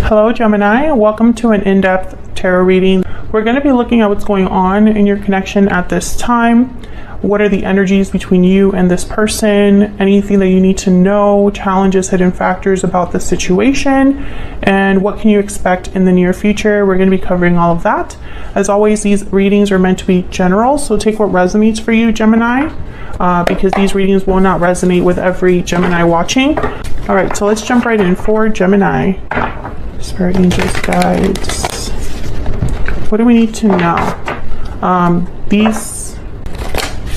Hello Gemini, welcome to an in-depth tarot reading. We're going to be looking at what's going on in your connection at this time. What are the energies between you and this person? Anything that you need to know, challenges, hidden factors about the situation, and what can you expect in the near future? We're going to be covering all of that. As always, these readings are meant to be general, so take what resonates for you, Gemini, because these readings will not resonate with every Gemini watching. All right, so let's jump right in for Gemini. Spirit, angels, guides. What do we need to know? These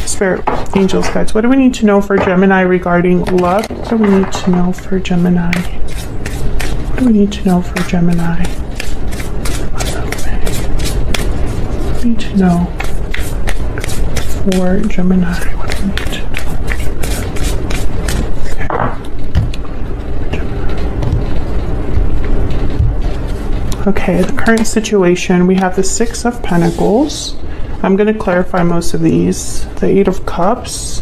spirit, angels, guides. What do we need to know for Gemini regarding love? What do we need to know for Gemini? What do we need to know for Gemini? What do we need to know for Gemini? What do we need to know? Okay, the current situation, we have the Six of Pentacles. I'm going to clarify most of these. The Eight of Cups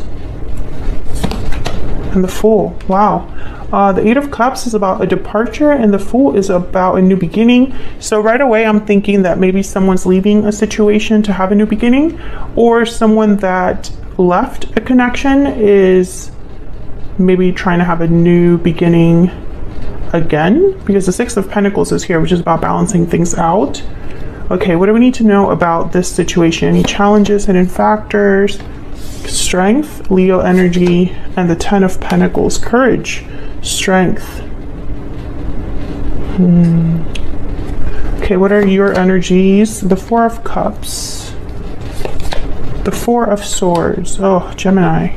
and the Fool. Wow. The Eight of Cups is about a departure and the Fool is about a new beginning. So right away, I'm thinking that maybe someone's leaving a situation to have a new beginning, or someone that left a connection is maybe trying to have a new beginning again, because the Six of Pentacles is here, which is about balancing things out. Okay, what do we need to know about this situation? Any challenges, hidden factors, strength, Leo energy, and the Ten of Pentacles, courage, strength. Okay, what are your energies? The Four of Cups, the Four of Swords. Oh, Gemini,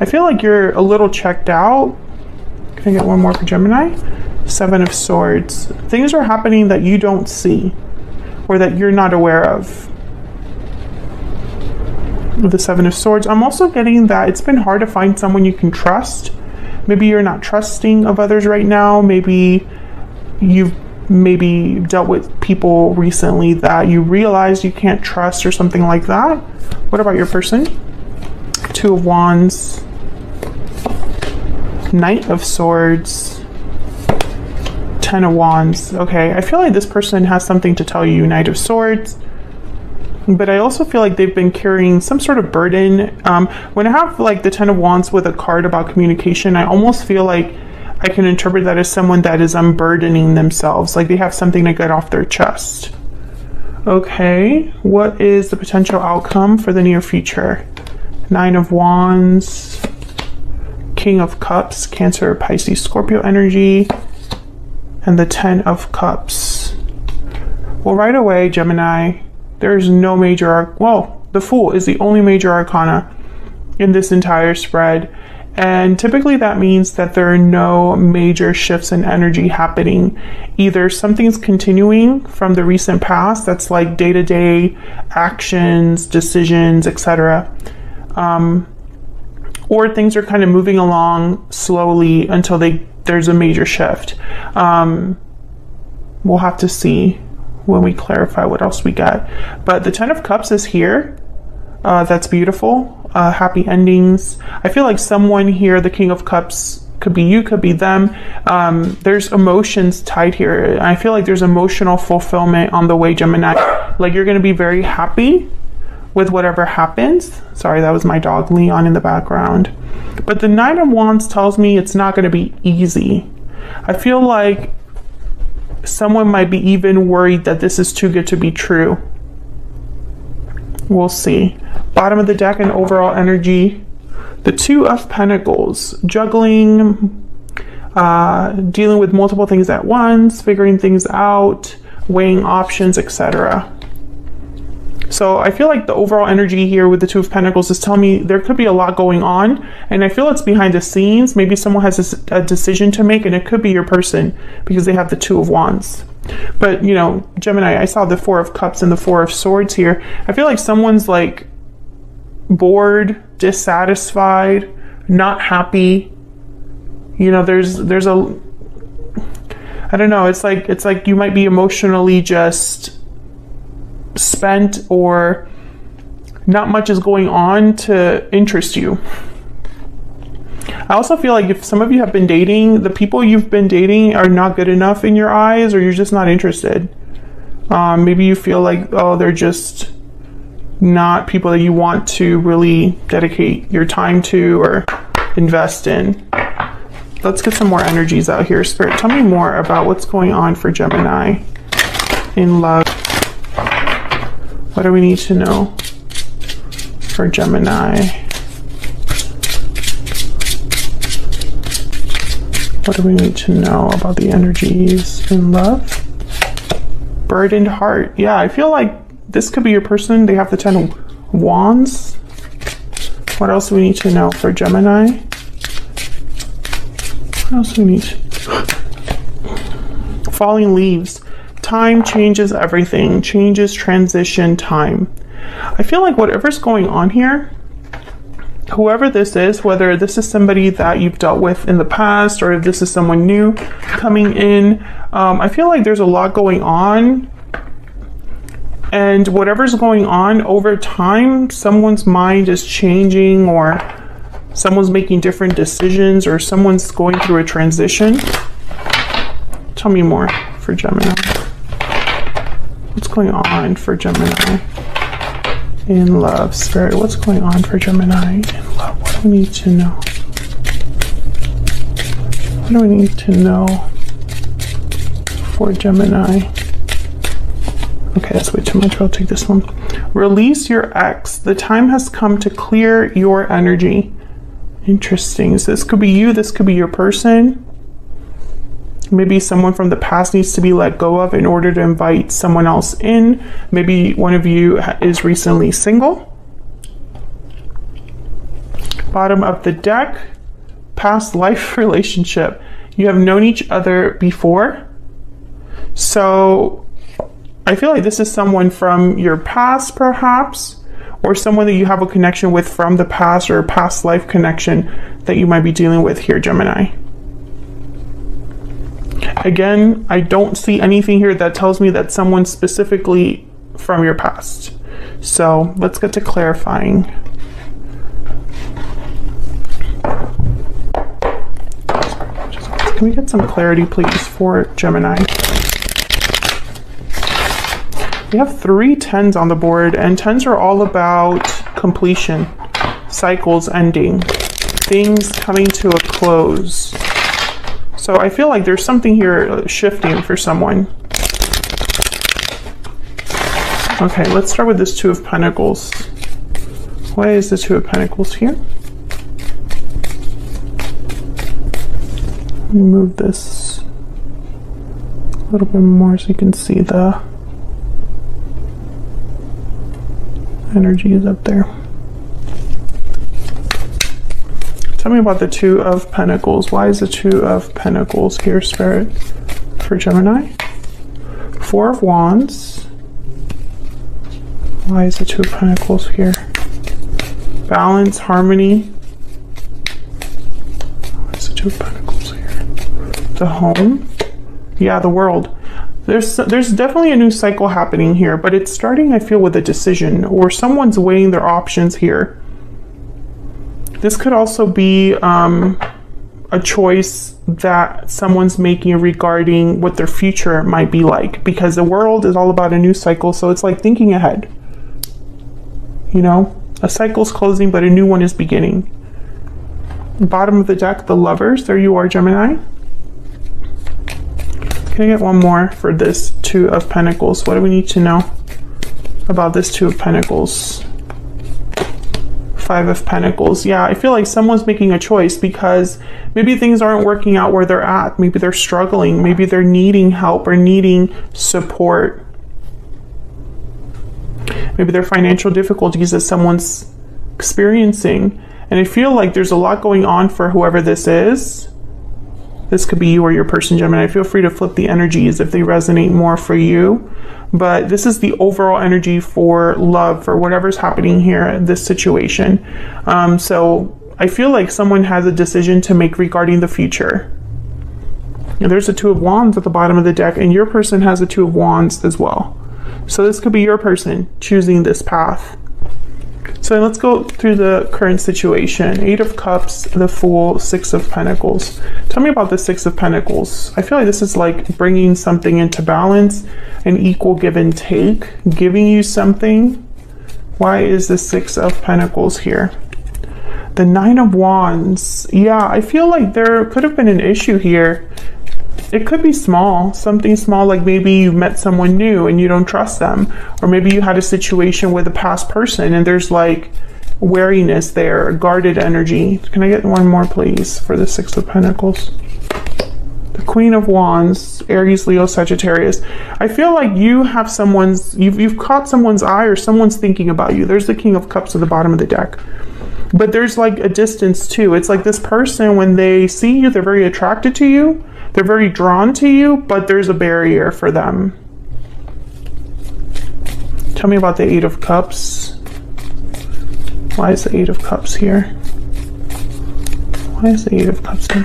I feel like you're a little checked out. Can I get one more for Gemini? Seven of Swords. Things are happening that you don't see or that you're not aware of. With the Seven of Swords, I'm also getting that it's been hard to find someone you can trust. Maybe you're not trusting of others right now. Maybe you've dealt with people recently that you realize you can't trust or something like that. What about your person? Two of Wands. Knight of Swords, Ten of Wands. Okay, I feel like this person has something to tell you, Knight of Swords, but I also feel like they've been carrying some sort of burden. When I have like the Ten of Wands with a card about communication, I almost feel like I can interpret that as someone that is unburdening themselves, like they have something to get off their chest. Okay, what is the potential outcome for the near future? Nine of Wands, King of Cups, Cancer, Pisces, Scorpio energy, and the Ten of Cups. Well, right away, Gemini, there's no major well, the Fool is the only major arcana in this entire spread, and typically that means that there are no major shifts in energy happening. Either something's continuing from the recent past, that's like day-to-day actions, decisions, etc., or things are kind of moving along slowly until there's a major shift. We'll have to see when we clarify what else we get. But the Ten of Cups is here. That's beautiful. Happy endings. I feel like someone here, the King of Cups, could be you, could be them. There's emotions tied here. I feel like there's emotional fulfillment on the way, Gemini. Like you're going to be very happy with whatever happens. Sorry, that was my dog Leon in the background. But the Nine of Wands tells me it's not going to be easy. I feel like someone might be even worried that this is too good to be true. We'll see. Bottom of the deck and overall energy, the Two of Pentacles, juggling, dealing with multiple things at once, figuring things out, weighing options, etc. So I feel like the overall energy here with the Two of Pentacles is telling me there could be a lot going on, and I feel it's behind the scenes. Maybe someone has a decision to make, and it could be your person because they have the Two of Wands. But, you know, Gemini, I saw the Four of Cups and the Four of Swords here. I feel like someone's like bored, dissatisfied, not happy. You know, there's a, I don't know, it's like you might be emotionally just spent, or not much is going on to interest you. I also feel like if some of you have been dating, the people you've been dating are not good enough in your eyes, or you're just not interested. Maybe you feel like, oh, they're just not people that you want to really dedicate your time to or invest in. Let's get some more energies out here. Spirit, tell me more about what's going on for Gemini in love. What do we need to know for Gemini? What do we need to know about the energies in love? Burdened heart. Yeah, I feel like this could be your person. They have the 10 of Wands. What else do we need to know for Gemini? What else do we need? Falling leaves. Time changes everything. Changes, transition, time. I feel like whatever's going on here, whoever this is, whether this is somebody that you've dealt with in the past or if this is someone new coming in, I feel like there's a lot going on. And whatever's going on over time, someone's mind is changing, or someone's making different decisions, or someone's going through a transition. Tell me more for Gemini. What's going on for Gemini in love? Spirit, what's going on for Gemini in love? What do we need to know? What do we need to know for Gemini? Okay, that's way too much. I'll take this one. Release your ex. The time has come to clear your energy. Interesting. So this could be you. This could be your person. Maybe someone from the past needs to be let go of in order to invite someone else in. Maybe one of you is recently single. Bottom of the deck. Past life relationship. You have known each other before. So I feel like this is someone from your past, perhaps, or someone that you have a connection with from the past, or a past life connection that you might be dealing with here, Gemini. Again, I don't see anything here that tells me that someone specifically from your past. So let's get to clarifying. Can we get some clarity, please, for Gemini? We have 3 10s on the board, and 10s are all about completion, cycles ending, things coming to a close. So I feel like there's something here shifting for someone. Okay, let's start with this 2 of Pentacles. Why is the 2 of Pentacles here? Let me move this a little bit more so you can see the energy is up there. Tell me about the 2 of Pentacles. Why is the 2 of Pentacles here, Spirit, for Gemini? 4 of Wands. Why is the 2 of Pentacles here? Balance, harmony. Why is the 2 of Pentacles here? The home. Yeah, the world. There's definitely a new cycle happening here, but it's starting, I feel, with a decision, or someone's weighing their options here. This could also be a choice that someone's making regarding what their future might be like, because the world is all about a new cycle, so it's like thinking ahead. You know, a cycle's closing, but a new one is beginning. Bottom of the deck, the Lovers. There you are, Gemini. Can I get one more for this 2 of Pentacles? What do we need to know about this 2 of Pentacles? 5 of Pentacles. Yeah, I feel like someone's making a choice because maybe things aren't working out where they're at. Maybe they're struggling. Maybe they're needing help or needing support. Maybe there are financial difficulties that someone's experiencing. And I feel like there's a lot going on for whoever this is. This could be you or your person, Gemini. Feel free to flip the energies if they resonate more for you. But this is the overall energy for love, for whatever's happening here in this situation. So I feel like someone has a decision to make regarding the future. And there's a 2 of Wands at the bottom of the deck, and your person has a 2 of Wands as well. So this could be your person choosing this path. So let's go through the current situation. 8 of Cups, the Fool, 6 of Pentacles. Tell me about the 6 of Pentacles. I feel like this is like bringing something into balance, an equal give and take, giving you something. Why is the 6 of Pentacles here? The 9 of Wands. Yeah, I feel like there could have been an issue here. It could be small, something small, like maybe you met someone new and you don't trust them. Or maybe you had a situation with a past person and there's like wariness there, guarded energy. Can I get one more, please, for the 6 of Pentacles? The Queen of Wands, Aries, Leo, Sagittarius. I feel like you have someone's, you've caught someone's eye, or someone's thinking about you. There's the King of Cups at the bottom of the deck. But there's like a distance too. It's like this person, when they see you, they're very attracted to you. They're very drawn to you, but there's a barrier for them. Tell me about the 8 of Cups. Why is the 8 of Cups here? Why is the 8 of Cups here?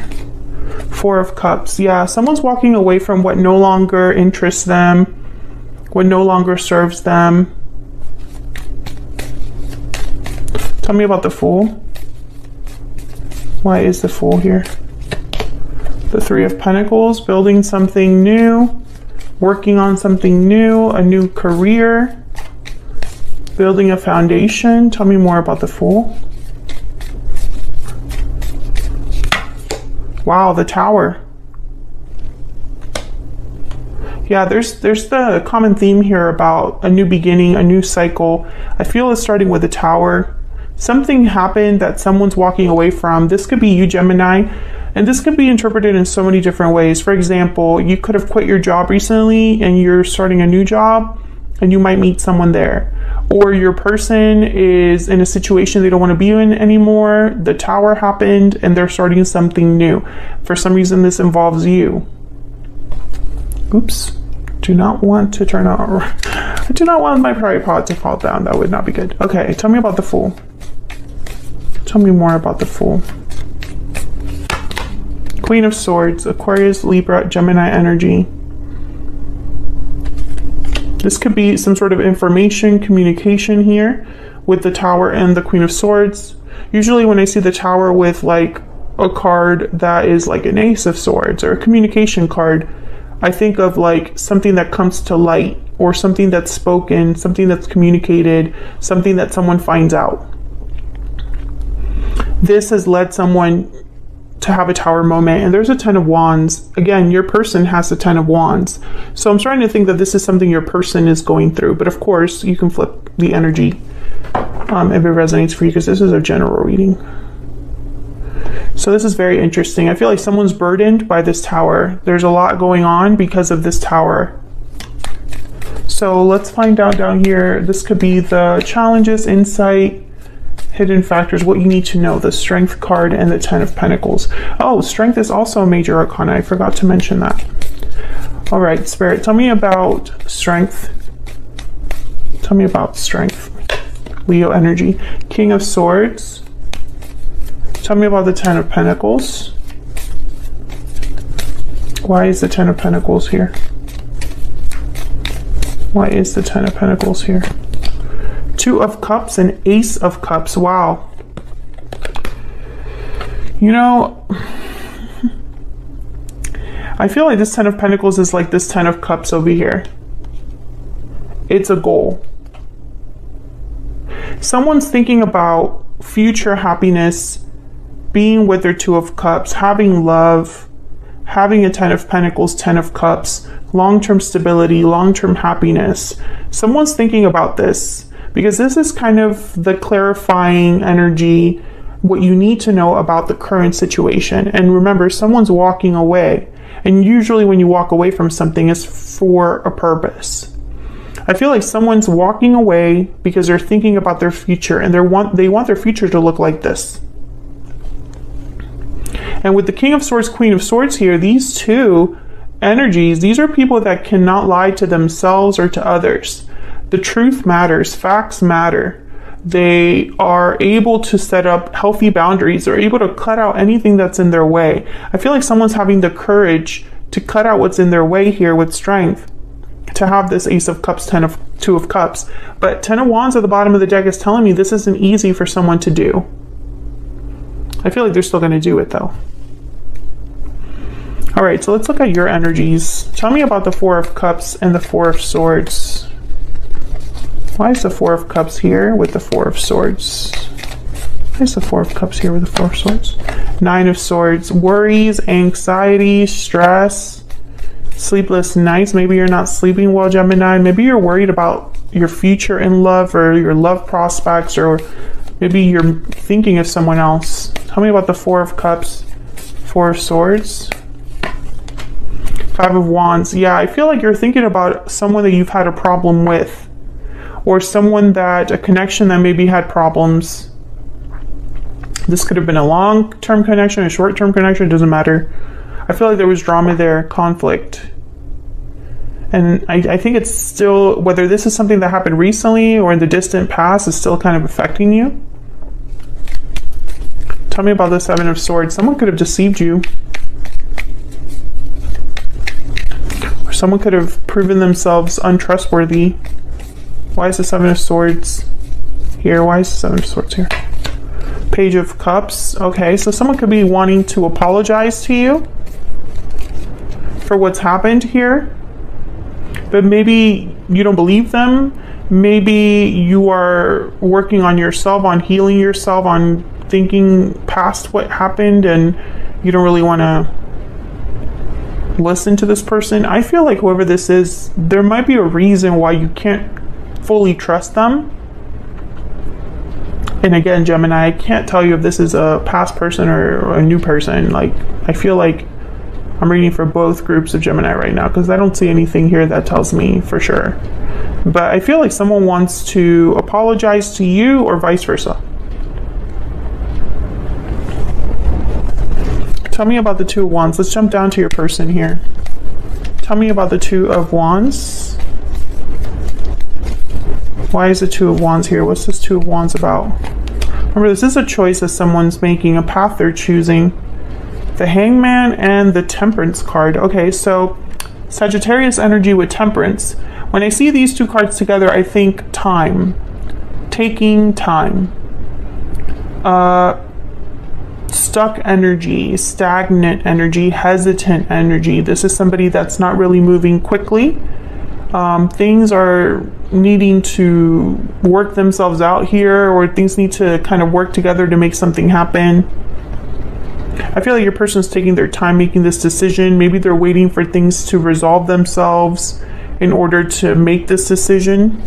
4 of Cups. Yeah, someone's walking away from what no longer interests them, what no longer serves them. Tell me about the Fool. Why is the Fool here? The 3 of Pentacles, building something new, working on something new, a new career, building a foundation. Tell me more about the Fool. Wow, the Tower. Yeah, there's the common theme here about a new beginning, a new cycle. I feel it's starting with the Tower. Something happened that someone's walking away from. This could be you, Gemini. And this could be interpreted in so many different ways. For example, you could have quit your job recently and you're starting a new job and you might meet someone there. Or your person is in a situation they don't want to be in anymore. The Tower happened and they're starting something new. For some reason, this involves you. Oops. Do not want to turn out. I do not want my tripod to fall down. That would not be good. Okay, tell me about the Fool. Tell me more about the Fool. Queen of Swords, Aquarius, Libra, Gemini energy. This could be some sort of information, communication here with the Tower and the Queen of Swords. Usually when I see the Tower with like a card that is like an Ace of Swords or a communication card, I think of like something that comes to light, or something that's spoken, something that's communicated, something that someone finds out. This has led someone to have a Tower moment, and there's a 10 of Wands. Again, your person has a 10 of Wands. So I'm starting to think that this is something your person is going through, but of course you can flip the energy if it resonates for you, because this is a general reading. So this is very interesting. I feel like someone's burdened by this Tower. There's a lot going on because of this Tower. So let's find out down here. This could be the challenges, insight, hidden factors, what you need to know, the Strength card and the 10 of Pentacles. Oh, Strength is also a major arcana. I forgot to mention that. All right, Spirit, tell me about Strength. Tell me about Strength. Leo energy. King of Swords. Tell me about the 10 of Pentacles. Why is the 10 of Pentacles here? Why is the 10 of Pentacles here? 2 of Cups and Ace of Cups. Wow. You know, I feel like this 10 of Pentacles is like this 10 of Cups over here. It's a goal. Someone's thinking about future happiness, being with their 2 of Cups, having love, having a 10 of Pentacles, 10 of Cups, long-term stability, long-term happiness. Someone's thinking about this, because this is kind of the clarifying energy, what you need to know about the current situation. And remember, someone's walking away. And usually when you walk away from something, it's for a purpose. I feel like someone's walking away because they're thinking about their future, and they want their future to look like this. And with the King of Swords, Queen of Swords here, these two energies, these are people that cannot lie to themselves or to others. The truth matters, facts matter. They are able to set up healthy boundaries. They're able to cut out anything that's in their way. I feel like someone's having the courage to cut out what's in their way here with Strength. to have this Ace of Cups, Two of Cups. But Ten of Wands at the bottom of the deck is telling me this isn't easy for someone to do. I feel like they're still going to do it though. All right, so let's look at your energies. Tell me about the Four of Cups and the Four of Swords. Why is the Four of Cups here with the Four of Swords? Why is the Four of Cups here with the Four of Swords? Nine of Swords. Worries, anxiety, stress, sleepless nights. Maybe you're not sleeping well, Gemini. Maybe you're worried about your future in love or your love prospects, or maybe you're thinking of someone else. Tell me about the Four of Cups, Four of Swords. Five of Wands. Yeah, I feel like you're thinking about someone that you've had a problem with, or someone that, a connection that maybe had problems. This could have been a long-term connection, a short-term connection, it doesn't matter. I feel like there was drama there, conflict. And I think it's still, whether this is something that happened recently or in the distant past, is still kind of affecting you. Tell me about the Seven of Swords. Someone could have deceived you. Or someone could have proven themselves untrustworthy. Why is the Seven of Swords here? Why is the Seven of Swords here? Page of Cups. Okay, so someone could be wanting to apologize to you for what's happened here. But maybe you don't believe them. Maybe you are working on yourself, on healing yourself, on thinking past what happened, and you don't really want to listen to this person. I feel like whoever this is, there might be a reason why you can't fully trust them. And again, Gemini, I can't tell you if this is a past person or a new person. Like, I feel like I'm reading for both groups of Gemini right now, because I don't see anything here that tells me for sure. But I feel like someone wants to apologize to you, or vice versa. Tell me about the Two of Wands. Let's jump down to your person here. Tell me about the Two of Wands. Why is the Two of Wands here? What's this Two of Wands about? Remember, this is a choice that someone's making, a path they're choosing. The Hangman and the Temperance card. Okay, so Sagittarius energy with Temperance. When I see these two cards together, I think time. Taking time. Stuck energy, stagnant energy, hesitant energy. This is somebody that's not really moving quickly. Things are needing to work themselves out here, or things need to kind of work together to make something happen. I feel like your person's taking their time making this decision. Maybe they're waiting for things to resolve themselves in order to make this decision.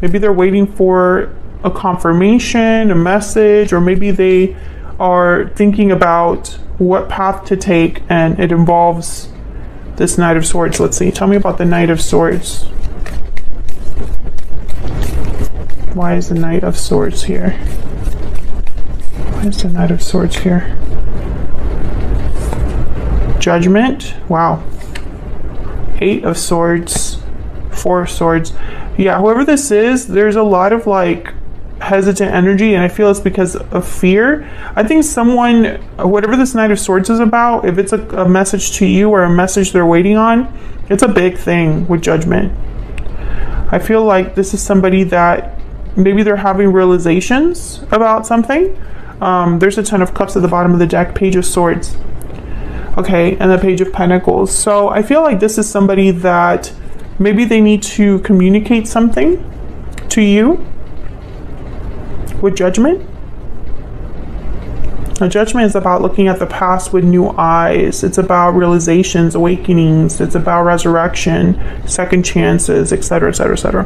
Maybe they're waiting for a confirmation, a message, or maybe they are thinking about what path to take, and it involves this Knight of Swords. Let's see. Tell me about the Knight of Swords. Why is the Knight of Swords here? Why is the Knight of Swords here? Judgment. Wow. Eight of Swords. Four of Swords. Yeah, whoever this is, there's a lot of like hesitant energy, and I feel it's because of fear. I think someone, whatever this Knight of Swords is about, if it's a message to you or a message they're waiting on, it's a big thing with Judgment. I feel like this is somebody that maybe they're having realizations about something. There's a Ten of Cups at the bottom of the deck, Page of Swords. Okay, and the Page of Pentacles. So I feel like this is somebody that maybe they need to communicate something to you with Judgment. Now, Judgment is about looking at the past with new eyes. It's about realizations, awakenings. It's about resurrection, second chances, etc., etc., etc.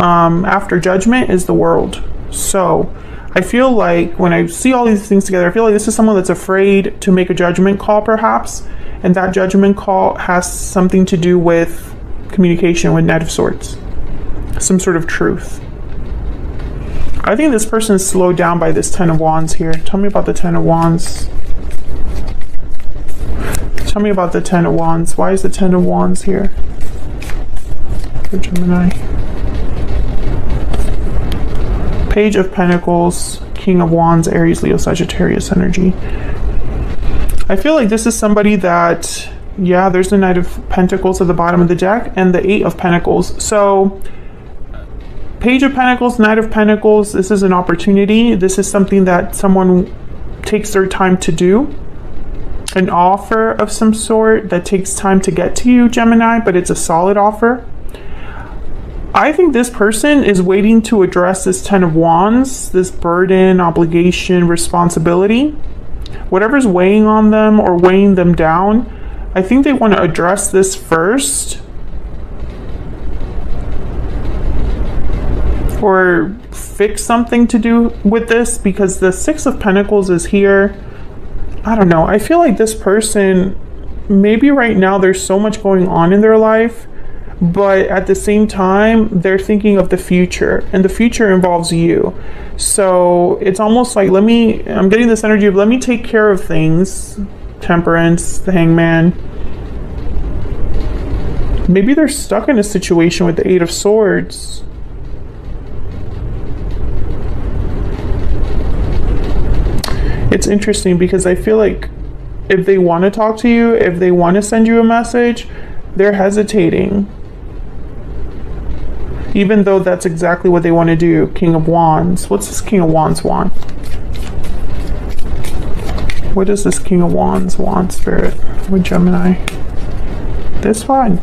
After Judgment is the World. So I feel like when I see all these things together, I feel like this is someone that's afraid to make a judgment call, perhaps, and that judgment call has something to do with communication with Knight of Swords, some sort of truth. I think this person is slowed down by this Ten of Wands here. Tell me about the Ten of Wands. Tell me about the Ten of Wands. Why is the Ten of Wands here for Gemini? Page of Pentacles, King of Wands, Aries, Leo, Sagittarius energy. I feel like this is somebody that Yeah, there's the Knight of Pentacles at the bottom of the deck and the Eight of Pentacles. So Page of Pentacles, Knight of Pentacles, this is an opportunity. This is something that someone takes their time to do. An offer of some sort that takes time to get to you, Gemini, but it's a solid offer. I think this person is waiting to address this Ten of Wands, this burden, obligation, responsibility. Whatever's weighing on them or weighing them down, I think they want to address this first. Or fix something to do with this, because the Six of Pentacles is here. I don't know. I feel like this person, maybe right now there's so much going on in their life, but at the same time, they're thinking of the future, and the future involves you. So it's almost like, I'm getting this energy of let me take care of things. Temperance, the Hangman. Maybe they're stuck in a situation with the Eight of Swords. It's interesting because I feel like if they want to talk to you, if they want to send you a message, they're hesitating. Even though that's exactly what they want to do. King of Wands. What's this King of Wands want? What does this King of Wands want, Spirit? With Gemini? This one.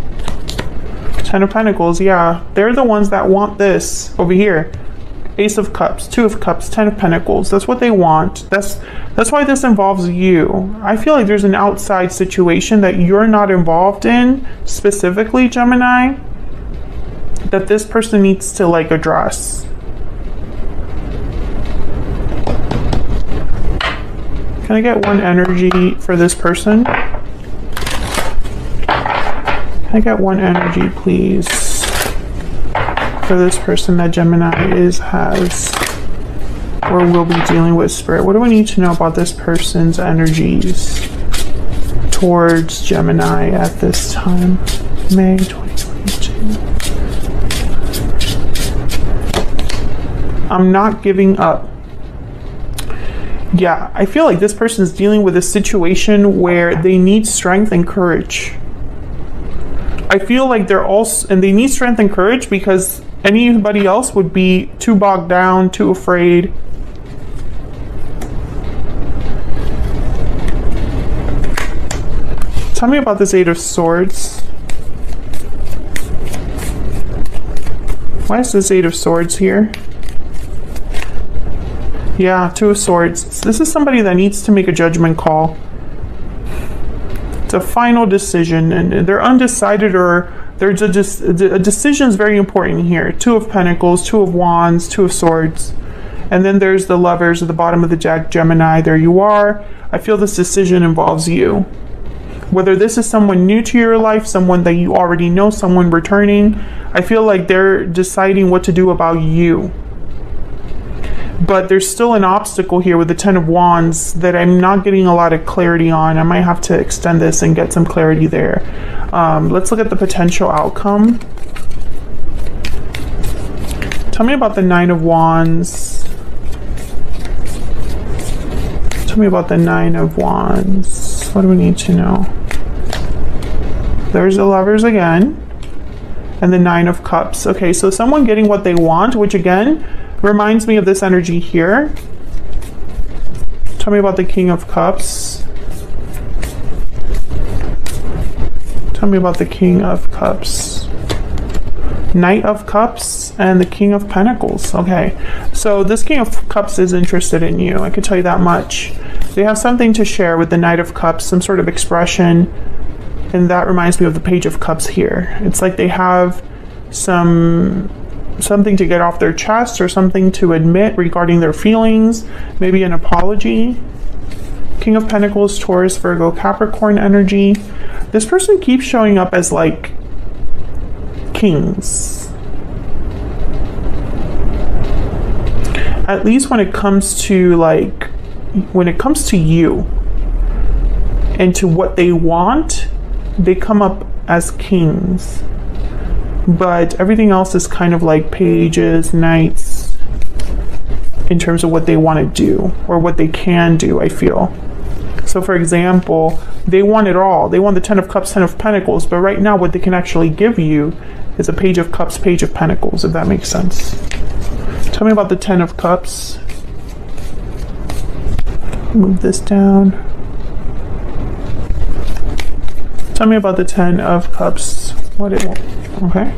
Ten of Pentacles, yeah. They're the ones that want this over here. Ace of Cups, Two of Cups, Ten of Pentacles. That's what they want. That's why this involves you. I feel like there's an outside situation that you're not involved in, specifically, Gemini, that this person needs to like address. Can I get one energy for this person? Can I get one energy, please? For this person that Gemini has or will be dealing with, Spirit. What do we need to know about this person's energies towards Gemini at this time? May 2022. I'm not giving up. Yeah, I feel like this person is dealing with a situation where they need strength and courage. I feel like they're also, and they need strength and courage because anybody else would be too bogged down, too afraid. Tell me about this Eight of Swords. Why is this Eight of Swords here? Yeah, Two of Swords. This is somebody that needs to make a judgment call. It's a final decision, and they're undecided, or there's a decision is very important here. Two of Pentacles, Two of Wands, Two of Swords. And then there's the Lovers at the bottom of the deck, Gemini. There you are. I feel this decision involves you. Whether this is someone new to your life, someone that you already know, someone returning, I feel like they're deciding what to do about you. But there's still an obstacle here with the Ten of Wands that I'm not getting a lot of clarity on. I might have to extend this and get some clarity there. Let's look at the potential outcome. Tell me about the Nine of Wands. Tell me about the Nine of Wands. What do we need to know? There's the Lovers again. And the Nine of Cups. Okay, so someone getting what they want, which again reminds me of this energy here. Tell me about the King of Cups. Tell me about the King of Cups. Knight of Cups and the King of Pentacles. Okay, so this King of Cups is interested in you. I can tell you that much. They have something to share with the Knight of Cups, some sort of expression. And that reminds me of the Page of Cups here. It's like they have something to get off their chest or something to admit regarding their feelings, maybe an apology. King of Pentacles, Taurus, Virgo, Capricorn energy. This person keeps showing up as like kings. At least when it comes to you and to what they want, they come up as kings. But everything else is kind of like pages, knights, in terms of what they want to do or what they can do, I feel. So for example, They want it all. They want the 10 of Cups, 10 of Pentacles, but right now what they can actually give you is a Page of Cups, Page of Pentacles, if that makes sense. Tell me about the 10 of Cups. Move this down. Tell me about the 10 of Cups. What it okay.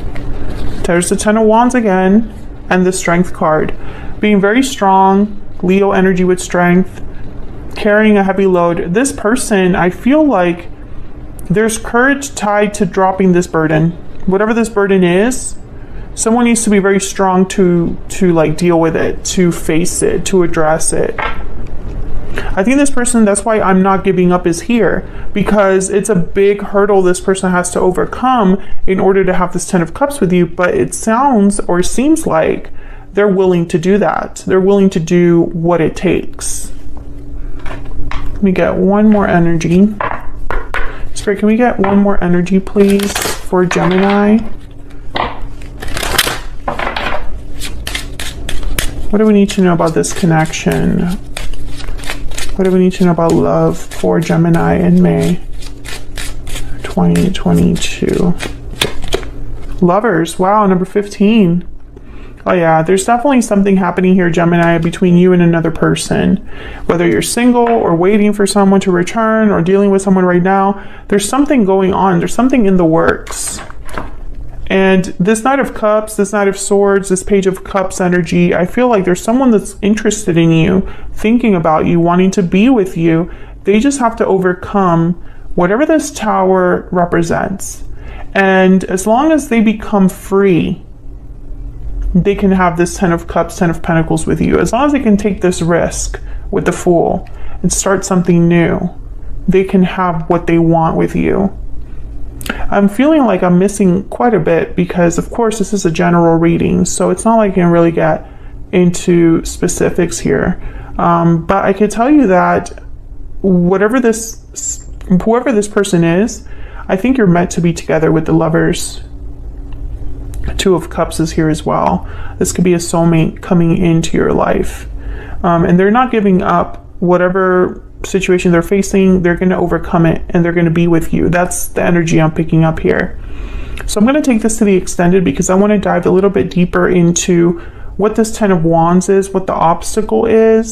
There's the 10 of Wands again, and the Strength card. Being very strong, Leo energy with strength, carrying a heavy load. This person, I feel like there's courage tied to dropping this burden. Whatever this burden is, someone needs to be very strong to like deal with it, to face it, to address it. I think this person, that's why I'm not giving up, is here, because it's a big hurdle this person has to overcome in order to have this 10 of Cups with you, but it sounds or seems like they're willing to do that. They're willing to do what it takes. Let me get one more energy. Spirit, can we get one more energy, please, for Gemini? What do we need to know about this connection? What do we need to know about love for Gemini in May 2022? Lovers. Wow, number 15. Oh yeah, there's definitely something happening here, Gemini, between you and another person. Whether you're single or waiting for someone to return or dealing with someone right now, there's something going on. There's something in the works. And this Knight of Cups, this Knight of Swords, this Page of Cups energy, I feel like there's someone that's interested in you, thinking about you, wanting to be with you. They just have to overcome whatever this Tower represents. And as long as they become free, they can have this 10 of Cups, 10 of Pentacles with you. As long as they can take this risk with the Fool and start something new, they can have what they want with you. I'm feeling like I'm missing quite a bit because, of course, this is a general reading, so it's not like I can really get into specifics here. But I could tell you that whoever this person is, I think you're meant to be together with the Lovers. 2 of Cups is here as well. This could be a soulmate coming into your life. And they're not giving up whatever situation they're facing. They're going to overcome it and they're going to be with you. That's the energy I'm picking up here. So I'm going to take this to the extended because I want to dive a little bit deeper into what this 10 of Wands is, what the obstacle is.